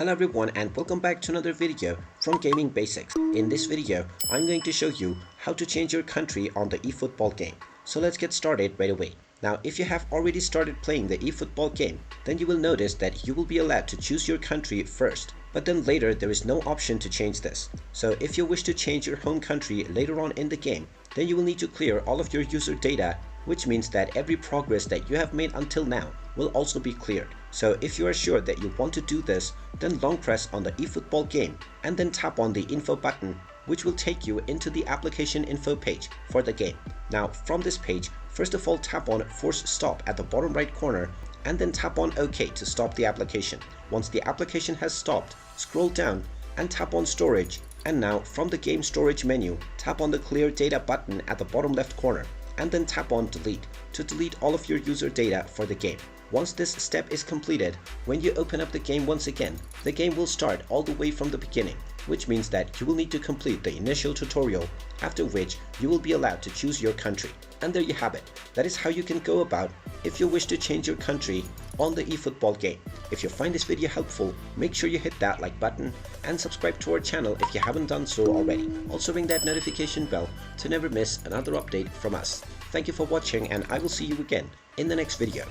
Hello everyone and welcome back to another video from Gaming Basics. In this video, I'm going to show you how to change your country on the eFootball game. So let's get started right away. Now if you have already started playing the eFootball game, then you will notice that you will be allowed to choose your country first. But then later there is no option to change this. So if you wish to change your home country later on in the game, then you will need to clear all of your user data, which means that every progress that you have made until now will also be cleared. So if you are sure that you want to do this, then long press on the eFootball game and then tap on the info button, which will take you into the application info page for the game. Now from this page, first of all tap on force stop at the bottom right corner and then tap on OK to stop the application. Once the application has stopped, scroll down and tap on storage, and now from the game storage menu, tap on the clear data button at the bottom left corner and then tap on delete to delete all of your user data for the game. Once this step is completed, when you open up the game once again, the game will start all the way from the beginning, which means that you will need to complete the initial tutorial, after which you will be allowed to choose your country. And there you have it. That is how you can go about if you wish to change your country on the eFootball game. If you find this video helpful, make sure you hit that like button and subscribe to our channel if you haven't done so already. Also ring that notification bell to never miss another update from us. Thank you for watching and I will see you again in the next video.